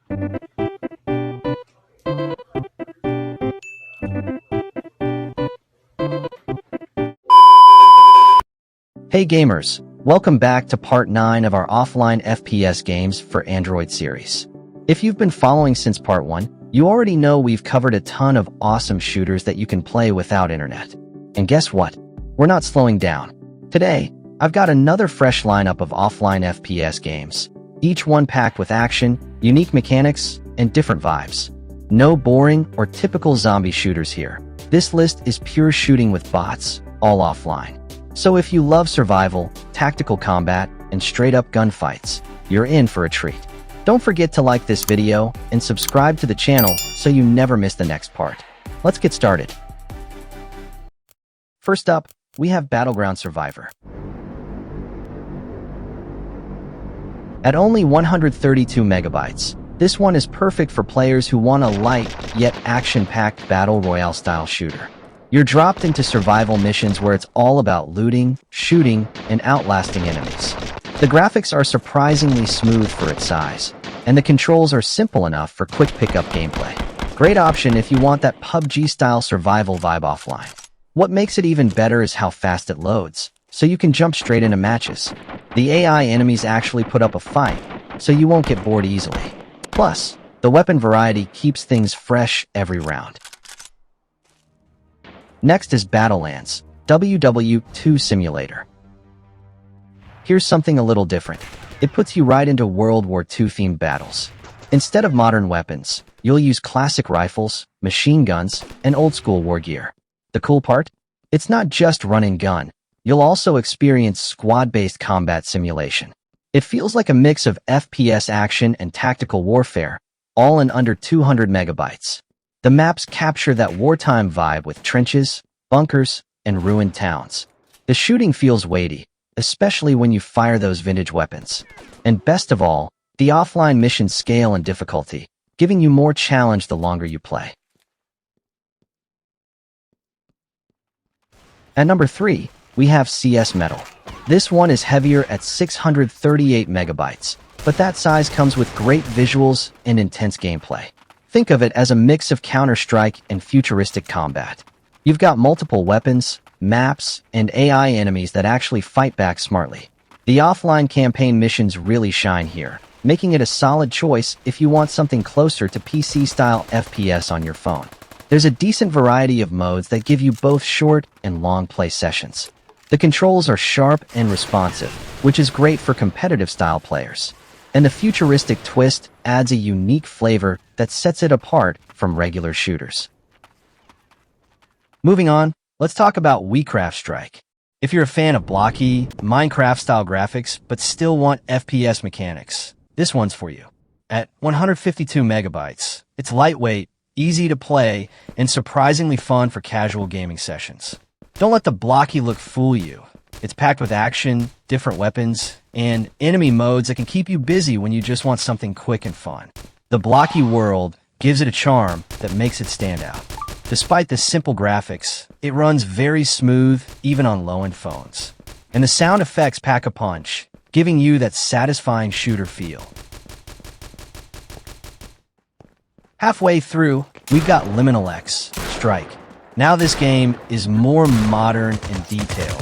Hey gamers, welcome back to part 9 of our Offline FPS Games for Android series. If you've been following since part 1, you already know we've covered a ton of awesome shooters that you can play without internet. And guess what? We're not slowing down. Today, I've got another fresh lineup of offline FPS games, each one packed with action, unique mechanics, and different vibes. No boring or typical zombie shooters here. This list is pure shooting with bots, all offline. So if you love survival, tactical combat, and straight-up gunfights, you're in for a treat. Don't forget to like this video and subscribe to the channel so you never miss the next part. Let's get started. First up, we have Battleground Survivor. At only 132 megabytes, this one is perfect for players who want a light yet action-packed battle royale-style shooter. You're dropped into survival missions where it's all about looting, shooting, and outlasting enemies. The graphics are surprisingly smooth for its size, and the controls are simple enough for quick pickup gameplay. Great option if you want that PUBG-style survival vibe offline. What makes it even better is how fast it loads, so you can jump straight into matches. The AI enemies actually put up a fight, so you won't get bored easily. Plus, the weapon variety keeps things fresh every round. Next is Battlelands, WW2 Simulator. Here's something a little different. It puts you right into World War II-themed battles. Instead of modern weapons, you'll use classic rifles, machine guns, and old-school war gear. The cool part? It's not just run and gun. You'll also experience squad-based combat simulation. It feels like a mix of FPS action and tactical warfare, all in under 200 megabytes. The maps capture that wartime vibe with trenches, bunkers, and ruined towns. The shooting feels weighty, especially when you fire those vintage weapons. And best of all, the offline missions scale in difficulty, giving you more challenge the longer you play. At number 3, we have CS Metal. This one is heavier at 638 megabytes, but that size comes with great visuals and intense gameplay. Think of it as a mix of Counter-Strike and futuristic combat. You've got multiple weapons, maps, and AI enemies that actually fight back smartly. The offline campaign missions really shine here, making it a solid choice if you want something closer to PC-style FPS on your phone. There's a decent variety of modes that give you both short and long play sessions. The controls are sharp and responsive, which is great for competitive-style players. And the futuristic twist adds a unique flavor that sets it apart from regular shooters. Moving on, let's talk about WeCraft Strike. If you're a fan of blocky, Minecraft-style graphics but still want FPS mechanics, this one's for you. At 152 megabytes, it's lightweight, easy to play, and surprisingly fun for casual gaming sessions. Don't let the blocky look fool you. It's packed with action, different weapons, and enemy modes that can keep you busy when you just want something quick and fun. The blocky world gives it a charm that makes it stand out. Despite the simple graphics, it runs very smooth even on low-end phones. And the sound effects pack a punch, giving you that satisfying shooter feel. Halfway through, we've got Liminal X Strike. Now this game is more modern and detailed,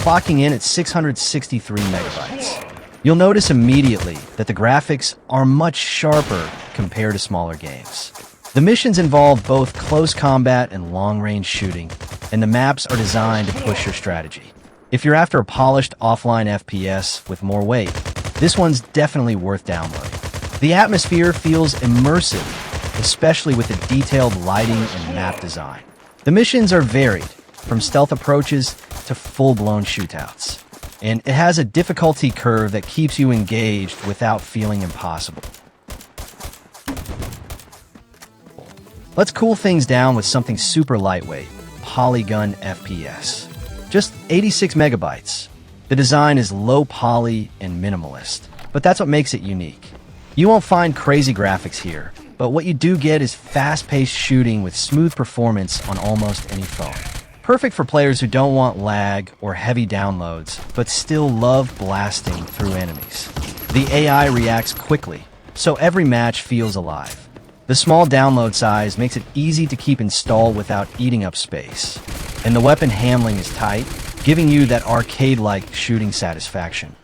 clocking in at 663 megabytes. You'll notice immediately that the graphics are much sharper compared to smaller games. The missions involve both close combat and long-range shooting, and the maps are designed to push your strategy. If you're after a polished offline FPS with more weight, this one's definitely worth downloading. The atmosphere feels immersive, especially with the detailed lighting and map design. The missions are varied, from stealth approaches to full-blown shootouts. And it has a difficulty curve that keeps you engaged without feeling impossible. Let's cool things down with something super lightweight, Polygon FPS. Just 86 megabytes. The design is low poly and minimalist, but that's what makes it unique. You won't find crazy graphics here, but what you do get is fast-paced shooting with smooth performance on almost any phone. Perfect for players who don't want lag or heavy downloads, but still love blasting through enemies. The AI reacts quickly, so every match feels alive. The small download size makes it easy to keep installed without eating up space. And the weapon handling is tight, giving you that arcade-like shooting satisfaction.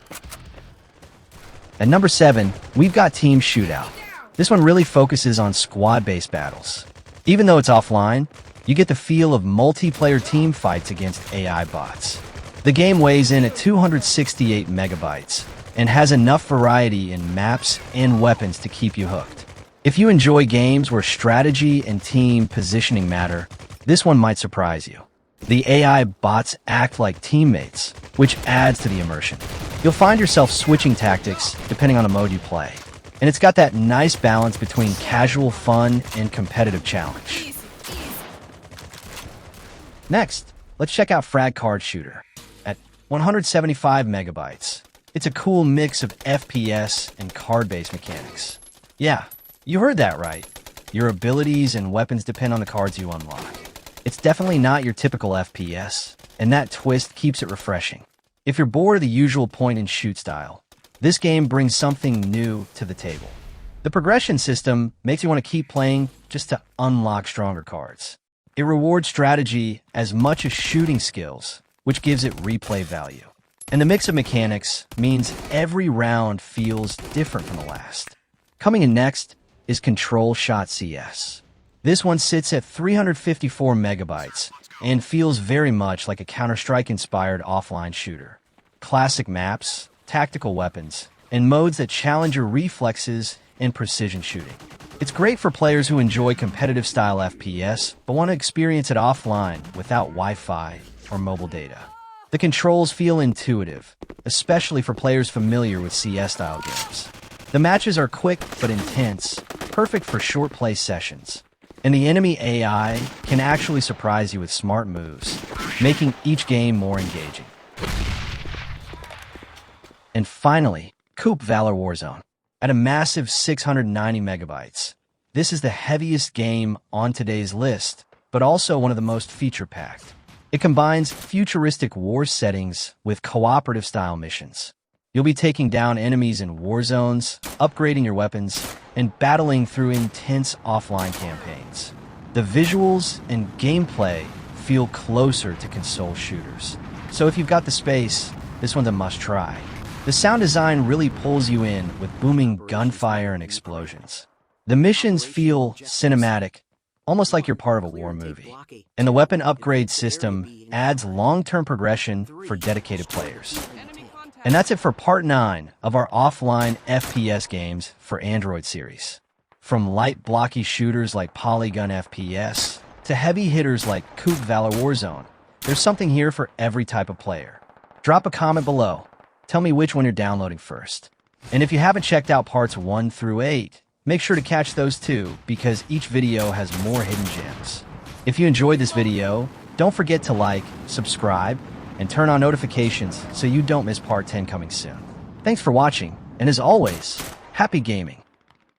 At number 7, we've got Team Shootout. This one really focuses on squad-based battles. Even though it's offline, you get the feel of multiplayer team fights against AI bots. The game weighs in at 268 megabytes and has enough variety in maps and weapons to keep you hooked. If you enjoy games where strategy and team positioning matter, this one might surprise you. The AI bots act like teammates, which adds to the immersion. You'll find yourself switching tactics depending on the mode you play, and it's got that nice balance between casual fun and competitive challenge. Next, let's check out Frag Card Shooter. At 175 megabytes, it's a cool mix of FPS and card-based mechanics. Yeah, you heard that right. Your abilities and weapons depend on the cards you unlock. It's definitely not your typical FPS, and that twist keeps it refreshing. If you're bored of the usual point-and-shoot style, this game brings something new to the table. The progression system makes you want to keep playing just to unlock stronger cards. It rewards strategy as much as shooting skills, which gives it replay value. And the mix of mechanics means every round feels different from the last. Coming in next is Control Shot CS. This one sits at 354 megabytes and feels very much like a Counter-Strike-inspired offline shooter. Classic maps, tactical weapons, and modes that challenge your reflexes and precision shooting. It's great for players who enjoy competitive-style FPS but want to experience it offline without Wi-Fi or mobile data. The controls feel intuitive, especially for players familiar with CS-style games. The matches are quick but intense, perfect for short play sessions. And the enemy AI can actually surprise you with smart moves, making each game more engaging. And finally, Coup Valor Warzone. At a massive 690 megabytes. This is the heaviest game on today's list, but also one of the most feature-packed. It combines futuristic war settings with cooperative-style missions. You'll be taking down enemies in war zones, upgrading your weapons, and battling through intense offline campaigns. The visuals and gameplay feel closer to console shooters. So if you've got the space, this one's a must-try. The sound design really pulls you in with booming gunfire and explosions. The missions feel cinematic, almost like you're part of a war movie. And the weapon upgrade system adds long-term progression for dedicated players. And that's it for part 9 of our offline FPS games for Android series. From light blocky shooters like Polygon FPS to heavy hitters like Coup Valor Warzone, there's something here for every type of player. Drop a comment below. Tell me which one you're downloading first. And if you haven't checked out parts 1 through 8, make sure to catch those too, because each video has more hidden gems. If you enjoyed this video, don't forget to like, subscribe, and turn on notifications so you don't miss part 10 coming soon. Thanks for watching, and as always, happy gaming!